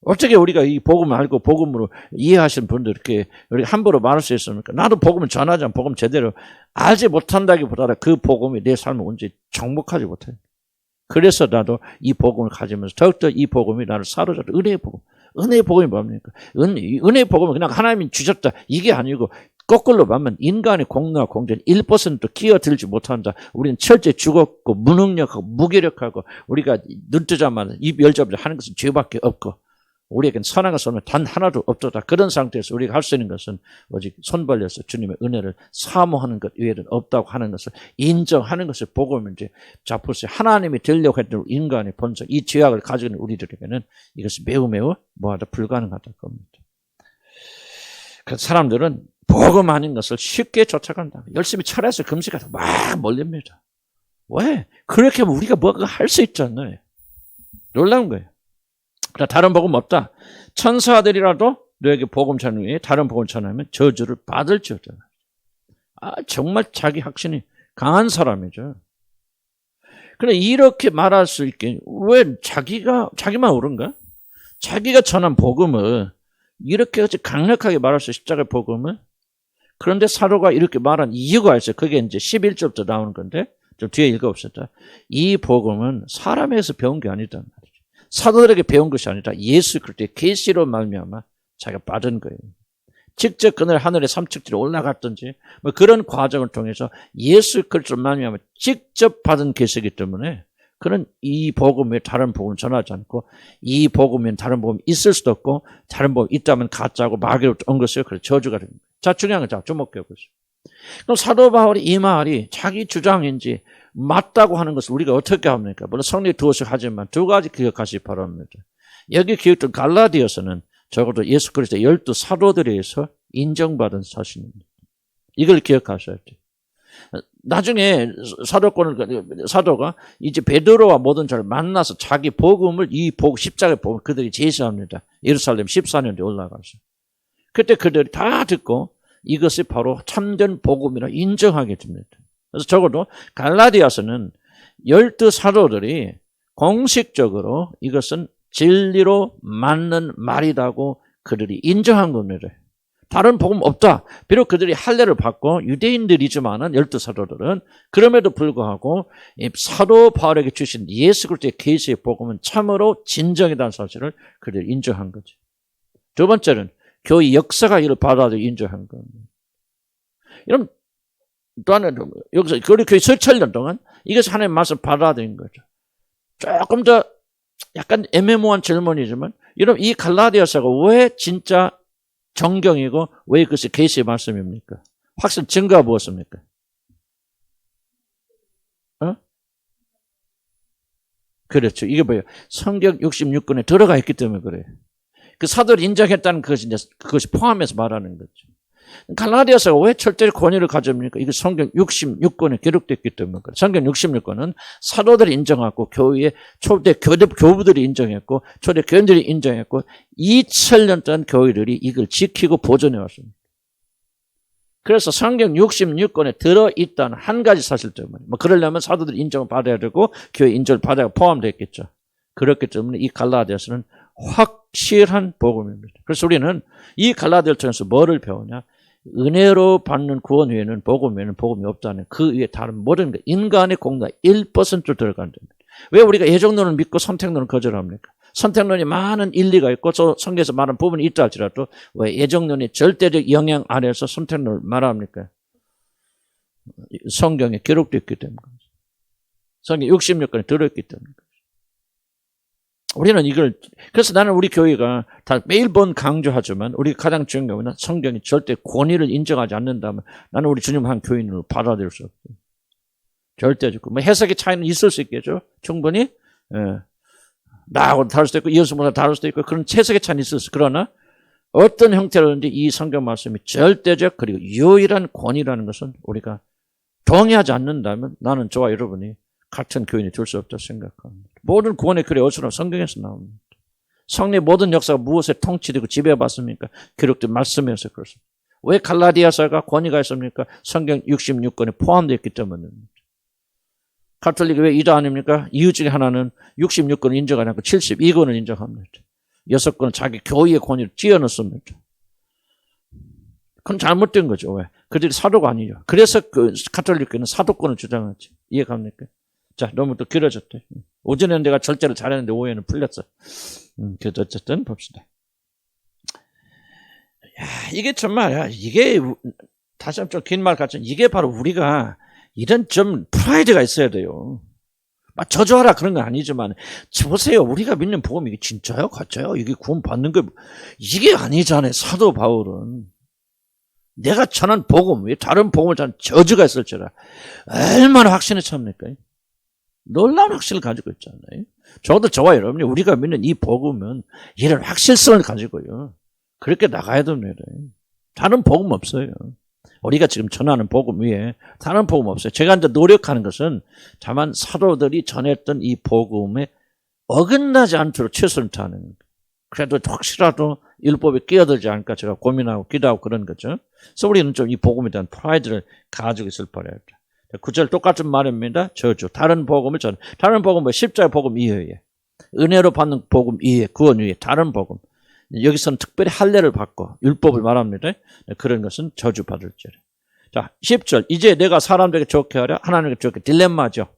Speaker 1: 어떻게 우리가 이 복음을 알고 복음으로 이해하시는 분들 이렇게 함부로 말할 수 있습니까? 나도 복음을 전하지 않으면 복음 제대로 알지 못한다기보다 그 복음이 내 삶을 온전히 정복하지 못해요. 그래서 나도 이 복음을 가지면서 더욱더 이 복음이 나를 사로잡고 은혜의 복음. 은혜의 복음이 뭡니까? 은혜의 복음은 그냥 하나님이 주셨다. 이게 아니고 거꾸로 보면 인간의 공로와 공전 1%도 끼어들지 못한다. 우리는 철저히 죽었고 무능력하고 무기력하고 우리가 눈 뜨자마자 입 열자마자 하는 것은 죄밖에 없고 우리에겐 선한 것은 단 하나도 없도다. 그런 상태에서 우리가 할 수 있는 것은 오직 손 벌려서 주님의 은혜를 사모하는 것 외에는 없다고 하는 것을 인정하는 것을 복음인지 자 보세요. 하나님이 되려고 했던 인간의 본성 이 죄악을 가지고 있는 우리들에게는 이것이 매우 뭐하다 불가능하다 겁니다. 그래서 사람들은 복음 아닌 것을 쉽게 쫓아간다. 열심히 철회해서 금식하다 막 몰립니다. 왜? 그렇게 하면 우리가 뭐가 할 수 있잖아요. 놀라운 거예요. 다른 복음 없다. 천사들이라도 너에게 복음 전하면 다른 복음 전하면 저주를 받을지어다. 정말 자기 확신이 강한 사람이죠. 그런데 이렇게 말할 수 있게 왜 자기만 옳은가? 자기가 전한 복음을 이렇게 강력하게 말할 수 있어 십자가의 복음을. 그런데 사도가 이렇게 말한 이유가 있어요. 그게 이제 11절부터 나오는 건데 좀 뒤에 읽어봅시다. 이 복음은 사람에서 배운 게 아니다. 사도들에게 배운 것이 아니라 예수 그리스도의 계시로 말미암아 자기가 받은 거예요. 직접 그날 하늘에 삼층지로 올라갔든지 뭐 그런 과정을 통해서 예수 그리스도로 말미암아 직접 받은 계시이기 때문에 그는 이 복음에 다른 복음을 전하지 않고 이 복음에 다른 복음이 있을 수도 없고 다른 복음이 있다면 가짜고 마귀로 온 것이요. 그래서 저주가 됩니다. 자, 중요한 건 자, 주목해 보시죠. 그럼 사도 바울이 이 말이 자기 주장인지 맞다고 하는 것을 우리가 어떻게 합니까? 물론 성령이 두어서 하지만 두 가지 기억하시기 바랍니다. 여기 기억된 갈라디아서는 적어도 예수 그리스도의 12 사도들에 의해서 인정받은 사실입니다. 이걸 기억하셔야 돼요. 나중에 사도가 이제 베드로와 모든 자를 만나서 자기 복음을 이 십자가의 복음을 그들이 제시합니다. 예루살렘 14년에 올라가서. 그때 그들이 다 듣고 이것이 바로 참된 복음이라 인정하게 됩니다. 그래서 적어도 갈라디아서는 12 사도들이 공식적으로 이것은 진리로 맞는 말이라고 그들이 인정한 겁니다. 다른 복음 없다. 비록 그들이 할례를 받고 유대인들이지만은 12 사도들은 그럼에도 불구하고 사도 바울에게 주신 예수 그리스도의 계시의 복음은 참으로 진정이라는 사실을 그들이 인정한 거죠. 두 번째는 교회 역사가 이를 받아들여 인정한 겁니다. 여러분, 또한 여기서 우리 교회 수천년 동안 이것이 하나님의 말씀을 받아들인 거죠. 조금 더 약간 애매모호한 질문이지만 여러분 이 갈라디아서가 왜 진짜 정경이고 왜 그것이 계시의 말씀입니까? 확실한 증거가 무엇입니까? 그렇죠. 이게 뭐예요? 성경 66권에 들어가 있기 때문에 그래요. 그 사도를 인정했다는 그것이 포함해서 말하는 거죠. 갈라디아서가 왜 철저히 권위를 가집니까? 이게 성경 66권에 기록됐기 때문에 그래요. 성경 66권은 사도들이 인정하고 교회의 초대 교부들이 인정했고 초대 교인들이 인정했고 2000년 동안 교회들이 이걸 지키고 보존해 왔습니다. 그래서 성경 66권에 들어있다는 한 가지 사실 때문에 뭐 그러려면 사도들이 인정을 받아야 되고 교회 인정을 받아야 포함되겠죠. 그렇기 때문에 이 갈라디아서는 확실한 복음입니다. 그래서 우리는 이 갈라디아를 통해서 뭐를 배우냐? 은혜로 받는 구원 외에는 복음 외에는 복음이 없다는 그 위에 다른 모든 것, 인간의 공간 1% 들어간다. 왜 우리가 예정론을 믿고 선택론을 거절합니까? 선택론이 많은 일리가 있고 성경에서 말하는 부분이 있다 할지라도 왜 예정론이 절대적 영향 아래서 선택론을 말합니까? 성경에 기록되어 있기 때문에 성경 66권에 들어있기 때문에 우리는 이걸 그래서 나는 우리 교회가 다 매일 강조하지만 우리가 가장 중요한 건 성경이 절대 권위를 인정하지 않는다면 나는 우리 주님 한 교인으로 받아들일 수 없어요. 절대적으로 뭐 해석의 차이는 있을 수 있겠죠. 충분히 나하고 다를 수도 있고 예수보다 다를 수도 있고 그런 해석의 차이는 있을 수 있어요. 그러나 어떤 형태로든지 이 성경 말씀이 절대적 그리고 유일한 권위라는 것은 우리가 동의하지 않는다면 나는 저와 여러분이 같은 교인이 될 수 없다고 생각합니다. 모든 구원의 글이 어디서 성경에서 나옵니다. 성령의 모든 역사가 무엇에 통치되고 지배받습니까? 기록된 말씀에서 그렇습니다. 왜 갈라디아서가 권위가 있습니까? 성경 66권에 포함되어 있기 때문입니다. 가톨릭이 왜 이다 아닙니까? 이유 중에 하나는 66권을 인정하지 않고 72권을 인정합니다. 6권은 자기 교회의 권위를 쥐어넣습니다. 그건 잘못된 거죠. 왜? 그들이 사도가 아니죠. 그래서 그 가톨릭교는 사도권을 주장하지. 이해갑니까? 자, 너무 또 길어졌대. 오전에는 내가 절제를 잘했는데 오후에는 풀렸어. 그래도 어쨌든 봅시다. 야, 이게 정말, 이게, 다시 한번 좀 긴 말 같지만, 이게 바로 우리가 이런 좀 프라이드가 있어야 돼요. 막 저주하라 그런 건 아니지만, 보세요. 우리가 믿는 복음이 이게 진짜요? 가짜요? 이게 구원 받는 거, 이게 아니잖아요. 사도 바울은. 내가 전한 복음, 왜 다른 복음을 전한 저주가 있을지라. 얼마나 확신에 찹니까? 놀라운 확신을 가지고 있잖아요. 저도 저와 여러분이 우리가 믿는 이 복음은 이런 확실성을 가지고요. 그렇게 나가야 됩니다. 다른 복음 없어요. 우리가 지금 전하는 복음 위에 다른 복음 없어요. 제가 이제 노력하는 것은 다만 사도들이 전했던 이 복음에 어긋나지 않도록 최선을 다하는 거예요. 그래도 혹시라도 율법에 끼어들지 않을까 제가 고민하고 기도하고 그런 거죠. 그래서 우리는 좀 이 복음에 대한 프라이드를 가지고 있을 바랍니다. 9절 똑같은 말입니다. 저주. 다른 복음을 다른 복음은 십자가 복음 이외에 은혜로 받는 복음 이외에 구원 이외에 다른 복음. 여기서는 특별히 할례를 받고 율법을 말합니다. 그런 것은 저주받을지라. 자, 10절. 이제 내가 사람들에게 좋게 하려 하나님께 좋게 딜레마죠.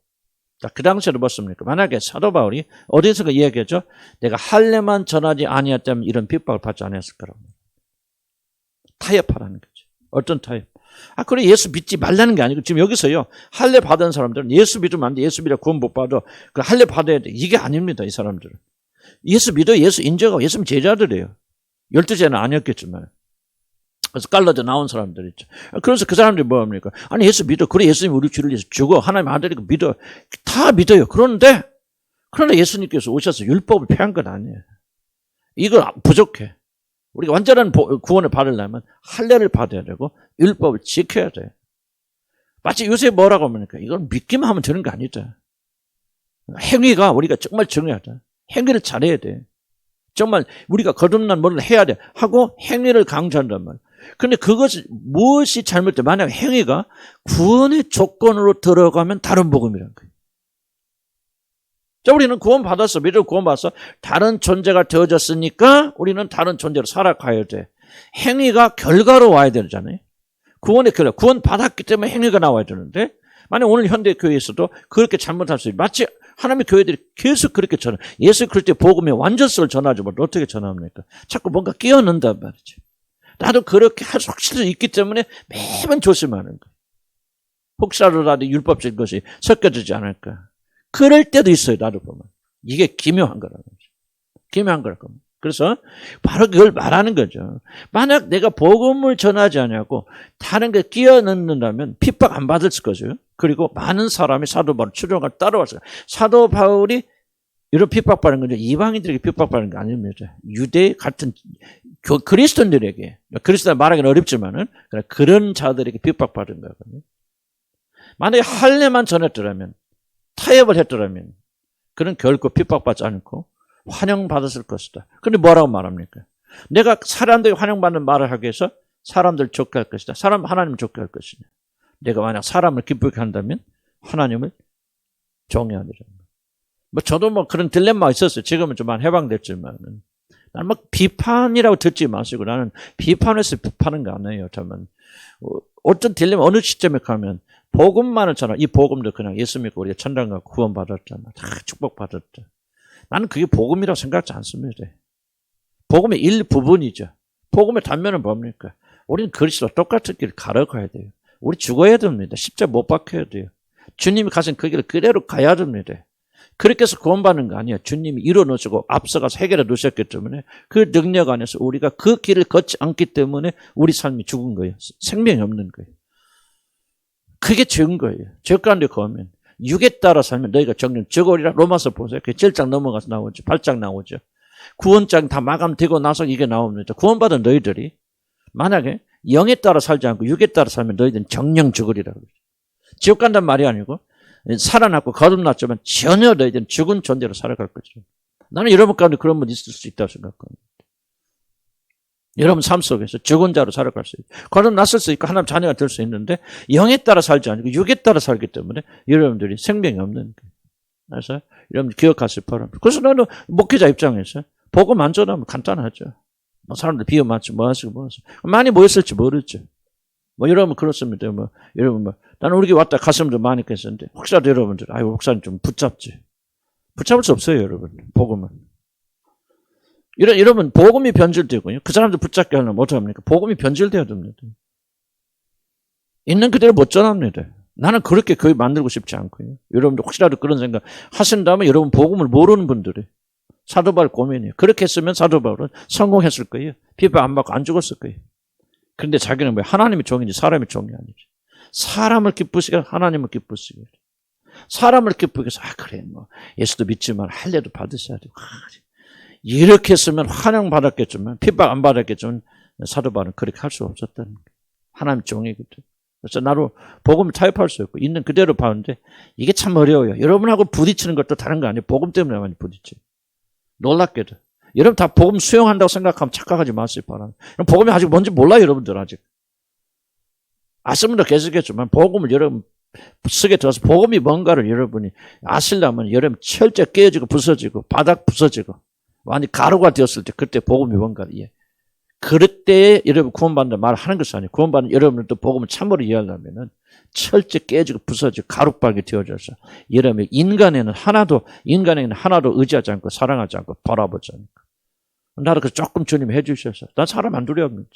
Speaker 1: 자, 그 당시에는 뭐습니까? 만약에 사도 바울이 어디서가 이야기하죠? 내가 할례만 전하지 아니었다면 이런 핍박을 받지 않았을 거라고. 타협하라는 거죠. 어떤 타협? 그래 예수 믿지 말라는 게 아니고 지금 여기서요. 할례 받은 사람들은 예수 믿으면 안 돼. 예수 믿어 구원 못 받아. 그 할례 받아야 돼. 이게 아닙니다. 이 사람들은. 예수 믿어 예수 인정하고 예수님 제자들이에요. 12제는 아니었겠지만. 그래서 갈라져 나온 사람들 있죠. 그래서 그 사람들이 뭐합니까? 아니 예수 믿어. 그래 예수님 우리 주를 위해서 죽어. 하나님 아들이고 믿어. 다 믿어요. 그러나 예수님께서 오셔서 율법을 폐한 건 아니에요. 이건 부족해. 우리가 완전한 구원을 받으려면 할례를 받아야 되고 율법을 지켜야 돼. 마치 요새 뭐라고 합니까? 이건 믿기만 하면 되는 거 아니다. 행위가 우리가 정말 정해야 돼. 행위를 잘해야 돼. 정말 우리가 거듭난 뭐를 해야 돼. 하고 행위를 강조한단 말이야. 그런데 그것이 무엇이 잘못돼? 만약 행위가 구원의 조건으로 들어가면 다른 복음이라는 거예요. 자, 우리는 구원 받았어. 믿어 구원 받았어. 다른 존재가 되어졌으니까 우리는 다른 존재로 살아가야 돼. 행위가 결과로 와야 되잖아요. 구원의 결과. 구원 받았기 때문에 행위가 나와야 되는데 만약 오늘 현대 교회에서도 그렇게 잘못할 수 있어요. 마치 하나님의 교회들이 계속 그렇게 전해. 예수 그리스도의 복음의 완전성을 전하지 못 어떻게 전합니까? 자꾸 뭔가 끼어넣는단 말이죠. 나도 그렇게 할 수 있기 때문에 매번 조심하는 거예요. 혹시라도 율법적인 것이 섞여지지 않을까. 그럴 때도 있어요. 나도 보면. 이게 기묘한 거라는 거죠. 기묘한 거라고. 그래서 바로 그걸 말하는 거죠. 만약 내가 복음을 전하지 않냐고 다른 게 끼어 넣는다면 핍박 안 받을 거죠. 그리고 많은 사람이 사도 바울 추종을 따라왔어요. 사도 바울이 이런 핍박받는 건데 이방인들에게 핍박받는 게 아닙니다. 유대 같은 그리스도인들에게, 그리스도 말하기는 어렵지만은 그런 자들에게 핍박받은 거거든요. 만약에 할례만 전했더라면 타협을 했더라면 그는 결코 핍박받지 않고 환영받았을 것이다. 그런데 뭐라고 말합니까? 내가 사람들이 환영받는 말을 하기 위해서 사람들 좋게 할 것이다. 하나님을 좋게 할 것이냐. 내가 만약 사람을 기쁘게 한다면 하나님을 정의하리라. 저도 그런 딜레마가 있었어요. 지금은 좀 많이 해방됐지만. 나는 비판이라고 듣지 마시고 나는 비판해서 비판하는 거 아니에요. 저는 어떤 딜레마 어느 시점에 가면 복음만을 전하. 이 복음도 그냥 예수 믿고 우리가 천당 가고 구원 받았잖아. 다 축복받았다. 나는 그게 복음이라고 생각하지 않습니다. 복음의 일부분이죠. 복음의 단면은 뭡니까? 우리는 그리스도와 똑같은 길을 걸어가야 돼요. 우리 죽어야 됩니다. 십자가 못 박혀야 돼요. 주님이 가신 그 길을 그대로 가야 됩니다. 그렇게 해서 구원받는 거 아니에요. 주님이 이뤄놓으시고 앞서가서 해결해 놓으셨기 때문에 그 능력 안에서 우리가 그 길을 걷지 않기 때문에 우리 삶이 죽은 거예요. 생명이 없는 거예요. 그게 증거예요. 적그런데 거면 육에 따라 살면 너희가 정령 저거리라. 로마서 보세요. 그 7장 넘어가서 나오죠. 8장 나오죠. 구원장 다 마감되고 나서 이게 나옵니다. 구원받은 너희들이 만약에 영에 따라 살지 않고 육에 따라 살면 너희들은 정령 죽으리라고. 지옥 간단 말이 아니고 살아났고 거듭났지만 전혀 너희들은 죽은 존재로 살아갈 거죠. 나는 여러분 가운데 그런 분 있을 수 있다고 생각합니다. 여러분 삶 속에서 죽은 자로 살아갈 수 있고 거듭났을 수 있고 하나님 자녀가 될 수 있는데 영에 따라 살지 않고 육에 따라 살기 때문에 여러분들이 생명이 없는 거예요. 그래서 여러분들 기억하실 바랍니다. 그래서 나는 목회자 입장에서 복음 안 전하면 간단하죠. 사람들 비유 많지 뭐 하시고 많이 모였을지 모르죠. 여러분 그렇습니다. 여러분 나는 우리 왔다 가슴도 많이 깼었는데 혹시라도 여러분들 목사님 좀 붙잡지. 붙잡을 수 없어요, 여러분. 복음은. 여러분 복음이 변질되고요. 그 사람들 붙잡게 하려면 어떻게 합니까? 복음이 변질되어야 됩니다. 있는 그대로 못 전합니다. 나는 그렇게 교회 만들고 싶지 않고요. 여러분들 혹시라도 그런 생각 하신다면 여러분 복음을 모르는 분들이 사도 바울 고민이에요. 그렇게 했으면 사도 바울은 성공했을 거예요. 비방 안 받고 안 죽었을 거예요. 그런데 자기는 왜 하나님의 종인지 사람의 종이 아니지. 사람을 기쁘시게 하나님을 기쁘시게. 사람을 기쁘게 해서 그래 예수도 믿지만 할례도 받으셔야 되고 이렇게 했으면 환영받았겠지만 핍박 안 받았겠지만 사도 바울은 그렇게 할 수 없었다는 거예요. 하나님 종이거든. 그래서 나로 복음을 타협할 수 없고 있는 그대로 봤는데 이게 참 어려워요. 여러분하고 부딪히는 것도 다른 거 아니에요. 복음 때문에 많이 부딪혀요. 놀랍게도. 여러분 다 복음 수용한다고 생각하면 착각하지 마세요. 바랍니다. 복음이 아직 뭔지 몰라요. 여러분들 아직. 아시면 계시겠지만 복음을 여러분 쓰게 들어서 복음이 뭔가를 여러분이 아시려면 여러분 철저 깨지고 부서지고 바닥 부서지고 완전히 가루가 되었을 때 그때 복음이 뭔가 그럴 때 여러분 구원받는다 말을 하는 것이 아니에요. 구원받는 여러분들도 복음을 참으로 이해하려면은 철저히 깨지고 부서지고 가루박이 되어져서 여러분 인간에는 하나도 의지하지 않고 사랑하지 않고 바라보지 않고 나도 그 조금 주님 해주셔서 난 사람 안 두려워합니다.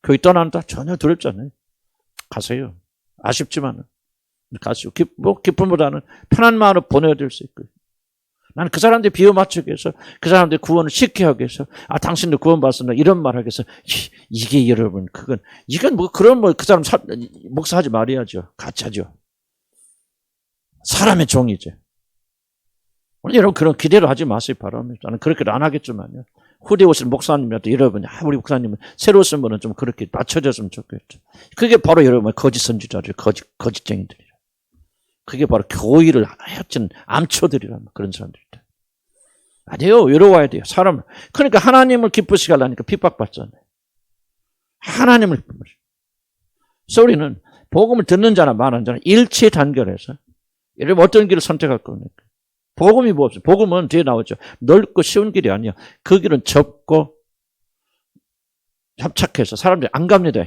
Speaker 1: 교회 떠난다 전혀 두렵지 않아요. 가세요. 아쉽지만은 가시오. 기쁨보다는 편한 마음으로 보내야 될 수 있고요. 나는 그 사람들 비유 맞추기 위해서 그 사람들 구원을 쉽게 하기 위해서 당신도 구원받았습니다. 이런 말 하기 위해서 이게 여러분 이건 뭐 그런 그 사람 목사하지 말아야죠. 가짜죠. 사람의 종이죠. 여러분 그런 기대로 하지 마세요. 바랍니다. 나는 그렇게 안 하겠지만요. 후대 오실 목사님한테 여러분 우리 목사님은 새로 오신 분은 좀 그렇게 맞춰졌으면 좋겠죠. 그게 바로 여러분 거짓 선지자들 거짓쟁이들이라. 그게 바로 교의를 하여튼 암초들이란 그런 사람들이다. 아니에요. 외로워야 돼요. 사람. 그러니까 하나님을 기쁘시게 하려니까 핍박받잖아요. 하나님을 기쁘시게. 그래서 우리는 복음을 듣는 자나 말하는 자나 일체 단결해서 여러분 어떤 길을 선택할 겁니까? 복음이 무엇이죠? 복음은 뒤에 나오죠. 넓고 쉬운 길이 아니야. 그 길은 좁고 협착해서 사람들이 안 갑니다.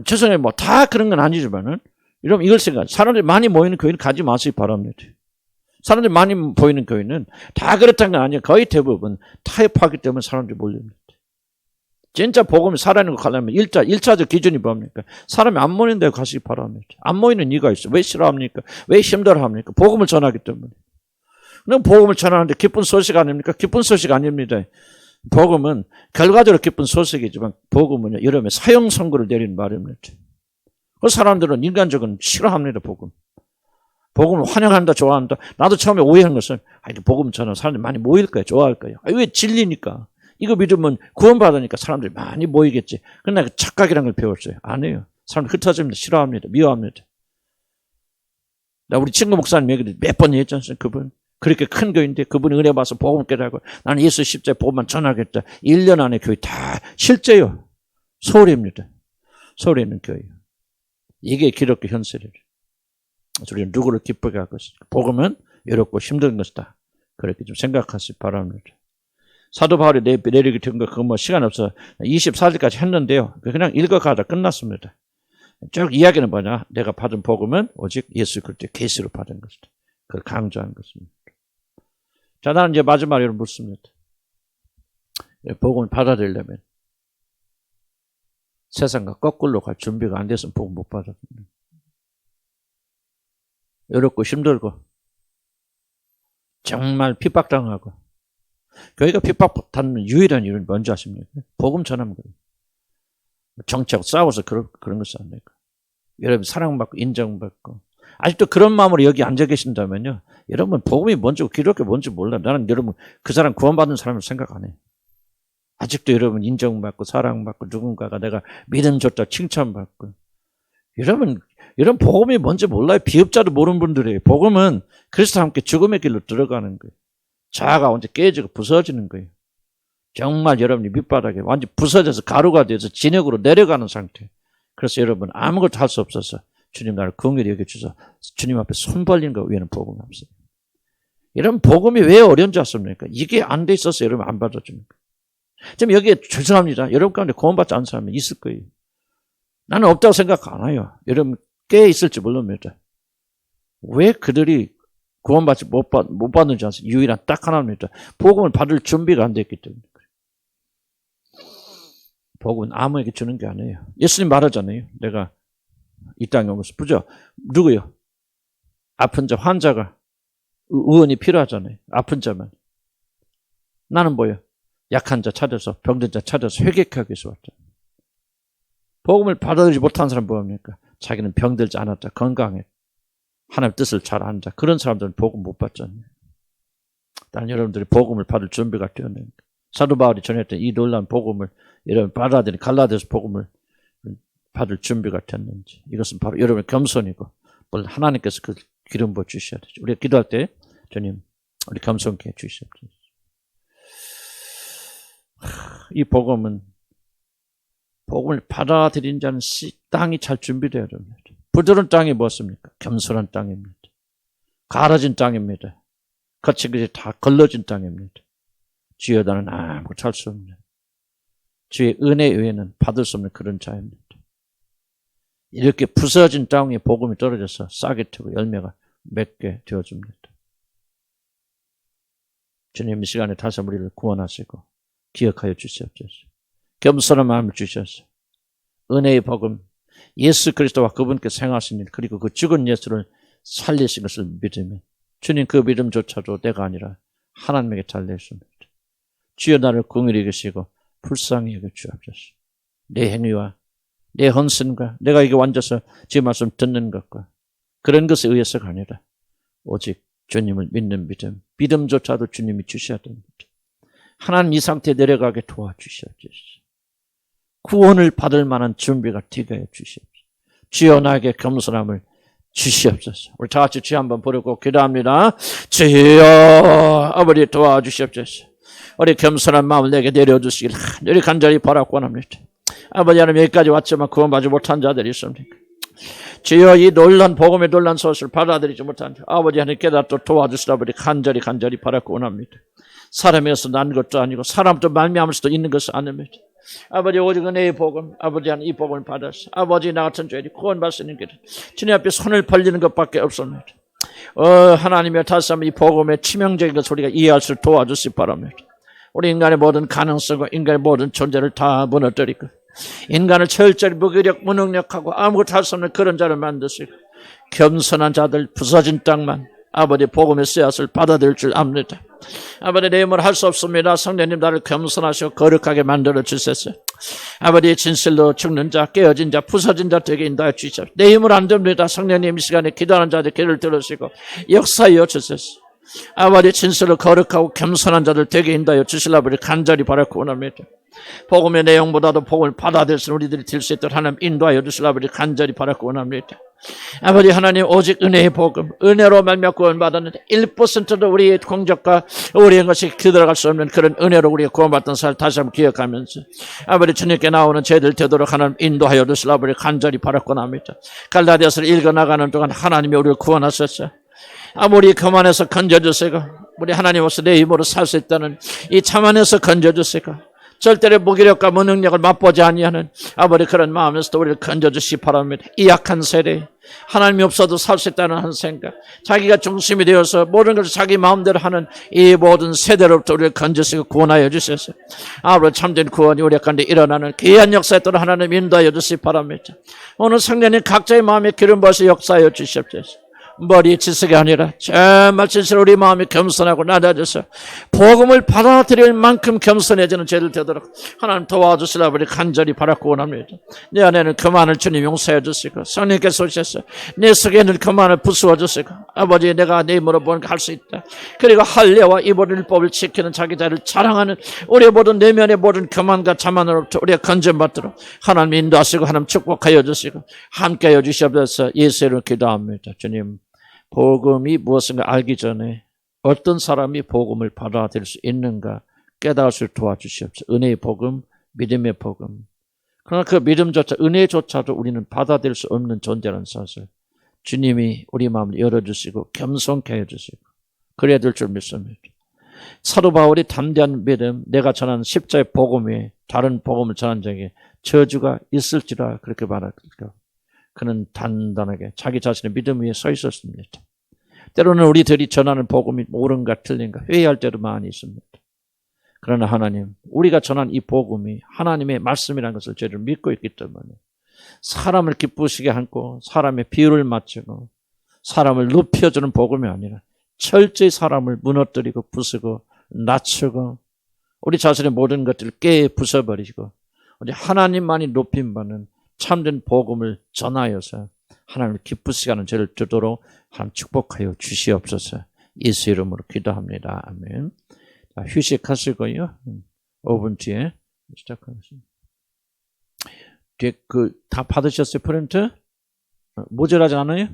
Speaker 1: 죄송해요. 뭐 다 그런 건 아니지만은 여러분 이걸 생각하세요. 사람들이 많이 모이는 교회는 가지 마시기 바랍니다. 사람들이 많이 보이는 교회는 다 그렇다는 건 아니에요. 거의 대부분 타협하기 때문에 사람들이 몰립니다. 진짜 복음이 살아있는 거 가려면 1차적 기준이 뭡니까? 사람이 안 모이는 데 가시기 바랍니다. 안 모이는 이유가 있어요. 왜 싫어합니까? 왜 힘들어합니까? 복음을 전하기 때문에. 그럼 복음을 전하는데 기쁜 소식 아닙니까? 기쁜 소식 아닙니다. 복음은 결과적으로 기쁜 소식이지만 복음은 여러분의 사형 선고를 내리는 말입니다. 그 사람들은 인간적으로 싫어합니다. 복음을 환영한다, 좋아한다. 나도 처음에 오해한 것은 복음 전하는 사람들이 많이 모일 거예요. 좋아할 거예요. 왜 진리니까. 이거 믿으면 구원받으니까 사람들이 많이 모이겠지. 그러나 그 착각이라는 걸 배웠어요. 안 해요. 사람들 흩어집니다. 싫어합니다. 미워합니다. 나 우리 친구 목사님 얘기 몇 번 했지 않습니까? 그분. 그렇게 큰 교회인데 그분이 은혜 봐서 복음을 깨달고 나는 예수 십자에 복음만 전하겠다. 1년 안에 교회 다 실제요. 서울입니다. 서울에 있는 교회요. 이게 기독교 현실이에요. 우리는 누구를 기쁘게 할 것이다. 복음은 어렵고 힘든 것이다. 그렇게 좀 생각하시기 바랍니다. 사도 바울이 내리게 된 거, 그거 뭐 시간 없어 24절까지 했는데요. 그냥 읽어가다 끝났습니다. 쭉 이야기는 뭐냐? 내가 받은 복음은 오직 예수 그리스도의 계시로 받은 것이다. 그걸 강조한 것입니다. 자, 나는 이제 마지막으로 묻습니다. 복음을 받아들이려면 세상과 거꾸로 갈 준비가 안 돼서 복음 못 받았습니다. 어렵고 힘들고 정말 핍박당하고 교회가 핍박받는 유일한 이유는 뭔지 아십니까? 복음 전하면 그래요. 정치하고 싸워서 그런 것이 아닙니까? 여러분 사랑받고 인정받고 아직도 그런 마음으로 여기 앉아 계신다면요. 여러분 복음이 뭔지 기독교 뭔지 몰라요. 나는 여러분 그 사람 구원받은 사람을 생각 안 해요. 아직도 여러분 인정받고 사랑받고 누군가가 내가 믿음 줬다 칭찬받고 여러분 복음이 뭔지 몰라요. 비읍자도 모르는 분들이에요. 복음은 그리스도와 함께 죽음의 길로 들어가는 거예요. 자아가 완전 깨지고 부서지는 거예요. 정말 여러분이 밑바닥에 완전 부서져서 가루가 돼서 진흙으로 내려가는 상태. 그래서 여러분 아무것도 할 수 없어서 주님 나를 긍휼히 여겨주셔서 주님 앞에 손 벌리는 거 위에는 복음이 없어요. 여러분 복음이 왜 어려운지 아십니까? 이게 안 돼 있어서 여러분 안 받아줍니까? 지금 여기에 죄송합니다. 여러분 가운데 구원받지 않은 사람이 있을 거예요. 나는 없다고 생각 안 해요. 여러분 꽤 있을지 모릅니다. 왜 그들이 구원받지 못 받는지 아세요? 유일한 딱 하나입니다. 복음을 받을 준비가 안 됐기 때문에. 복음은 아무에게 주는 게 아니에요. 예수님 말하잖아요. 내가 이 땅에 오면서 그죠? 누구요? 아픈 자, 환자가 의원이 필요하잖아요. 아픈 자만. 나는 뭐예요? 약한 자 찾아서 병든 자 찾아서 회개하기 위해서 왔죠. 복음을 받아들이지 못한 사람 뭐합니까? 자기는 병들지 않았다. 건강해. 하나님의 뜻을 잘 안다. 그런 사람들은 복음 못 받잖아요. 다른 여러분들이 복음을 받을 준비가 되었는가. 사도 바울이 전했던 이 놀라운 복음을 여러분 받아들인 갈라디아서 복음을 받을 준비가 됐는지. 이것은 바로 여러분의 겸손이고 물론 하나님께서 그 기름 부어 주셔야 되죠. 우리가 기도할 때 주님 우리 겸손케 해주시옵소서. 이 복음을 받아들인 자는 땅이 잘 준비되어야 됩니다. 부드러운 땅이 무엇입니까? 겸손한 땅입니다. 갈아진 땅입니다. 거칠게 다 걸러진 땅입니다. 주여 나는 아무것도 할 수 없네. 주의 은혜 외에는 받을 수 없는 그런 자입니다. 이렇게 부서진 땅에 복음이 떨어져서 싹이 트고 열매가 맺게 되어줍니다. 주님 이 시간에 다시 우리를 구원하시고 기억하여 주시옵소서. 겸손한 마음을 주셔서 은혜의 복음, 예수 그리스도와 그분께 생하신 일, 그리고 그 죽은 예수를 살리신 것을 믿으면 주님 그 믿음조차도 내가 아니라 하나님에게 달려있습니다. 주여 나를 긍휼히 여기시고 불쌍히 여겨 주옵소서. 내 행위와 내 헌신과 내가 이게 앉아서 제 말씀 듣는 것과 그런 것에 의해서가 아니라 오직 주님을 믿는 믿음조차도 주님이 주셔야 됩니다. 하나님 이 상태에 내려가게 도와주시옵소서. 구원을 받을 만한 준비가 되게 해 주시옵소서. 주여 나에게 겸손함을 주시옵소서. 우리 다 같이 주여 한번 부르고 기도합니다. 주여 아버지 도와주시옵소서. 우리 겸손한 마음을 내게 내려주시길 늘 간절히 바라고 원합니다. 아버지 하나님 여기까지 왔지만 구원받지 못한 자들이 있습니까? 주여 이 놀란 복음의 놀란 소식을 받아들이지 못한 자 아버지 하나님 깨닫도록 도와주시라 아버지 간절히 바라고 원합니다. 사람에서 난 것도 아니고 사람도 말미암을 수도 있는 것은 아닙니다. 아버지 오직 은혜의 복음 아버지 하나님 이 복음을 받아서 아버지 나 같은 죄인이 구원받을 수 있는 길은 주님 앞에 손을 벌리는 것밖에 없습니다. 하나님의 다시 한번 이 복음의 치명적인 것을 우리가 이해할 수 도와주시기 바랍니다. 우리 인간의 모든 가능성과 인간의 모든 존재를 다 무너뜨리고 인간을 철저히 무능력하고 아무것도 할 수 없는 그런 자를 만드시고 겸손한 자들 부서진 땅만 아버지 복음의 씨앗을 받아들일 줄 압니다. 아버지 내 힘으로 할 수 없습니다. 성령님 나를 겸손하시고 거룩하게 만들어 주셔서 아버지 진실로 죽는 자 깨어진 자 부서진 자 되게 인도하여 주시옵소서. 내 힘으로 안 됩니다. 성령님 이 시간에 기도하는 자들 귀를 들으시고 역사하여 주셔서 아버지 진실로 거룩하고 겸손한 자들 되게 인도하여 주시라 아버지 간절히 바라고 원합니다. 복음의 내용보다도 복음을 받아들일 수 우리들이 될 수 있도록 하나님 인도하여 주시라 아버지 간절히 바라고 원합니다. 아버지 하나님 오직 은혜의 복음 은혜로 말미암아 구원받았는데 1%도 우리의 공적과 우리의 것이 들어갈 수 없는 그런 은혜로 우리가 구원받던 사실 다시 한번 기억하면서 아버지 주님께 나오는 죄들 되도록 하나님 인도하여 주시라 아버지 간절히 바라고 원합니다. 갈라디아서를 읽어나가는 동안 하나님이 우리를 구원하셨어요. 아무리 거만해서 건져주시고 우리 하나님 없이 내 힘으로 살 수 있다는 이 자만해서 건져주시고 절대로 무기력과 무능력을 맛보지 아니하는 아버지 그런 마음에서도 우리를 건져주시기 바랍니다. 이 약한 세대에 하나님이 없어도 살 수 있다는 한 생각 자기가 중심이 되어서 모든 것을 자기 마음대로 하는 이 모든 세대로부터 우리를 건져주시고 구원하여 주셔서 아버지 참된 구원이 우리 가운데 일어나는 귀한 역사에 따라 하나님 인도하여 주시기 바랍니다. 오늘 성령님 각자의 마음에 기름 부어서 역사하여 주시옵소서. 머리 지식이 아니라 정말 진실로 우리 마음이 겸손하고 낮아져서 복음을 받아들일 만큼 겸손해지는 죄를 되도록 하나님 도와주시라 아버지 간절히 바라고 원합니다. 내 안에는 그만을 주님 용서해 주시고 성령께서 오셔서 내 속에는 그만을 부수어 주시고 아버지 내가 내 힘으로 뭔가 할 수 있다. 그리고 할례와 이보일법을 지키는 자기 자를 자랑하는 우리의 모든 내면의 모든 교만과 자만으로부터 우리가 건전받도록 하나님 인도하시고 하나님 축복하여 주시고 함께하여 주시옵소서. 예수 이름으로 기도합니다. 주님 복음이 무엇인가 알기 전에 어떤 사람이 복음을 받아들일 수 있는가 깨달을 수 도와주시옵소서. 은혜의 복음, 믿음의 복음. 그러나 그 믿음조차 은혜조차도 우리는 받아들일 수 없는 존재라는 사실 주님이 우리 마음을 열어주시고 겸손케 해주시고 그래야 될 줄 믿습니다. 사도 바울이 담대한 믿음 내가 전하는 십자의 복음에 다른 복음을 전한 자에게 저주가 있을지라 그렇게 말할까. 그는 단단하게 자기 자신의 믿음 위에 서 있었습니다. 때로는 우리들이 전하는 복음이 옳은가 틀린가 회의할 때도 많이 있습니다. 그러나 하나님 우리가 전한 이 복음이 하나님의 말씀이라는 것을 저희를 믿고 있기 때문에 사람을 기쁘시게 하고 사람의 비유를 맞추고 사람을 높여주는 복음이 아니라 철저히 사람을 무너뜨리고 부수고 낮추고 우리 자신의 모든 것들을 깨 부숴버리고 우리 하나님만이 높임받는 참된 복음을 전하여서 하나님을 기쁘시게 하는 죄를 주도록 하나님 축복하여 주시옵소서. 예수 이름으로 기도합니다. 아멘. 자, 휴식하시고요. 5분 뒤에 시작하겠습니다. 뒤에 다 받으셨어요? 프린트? 모자라지 않아요?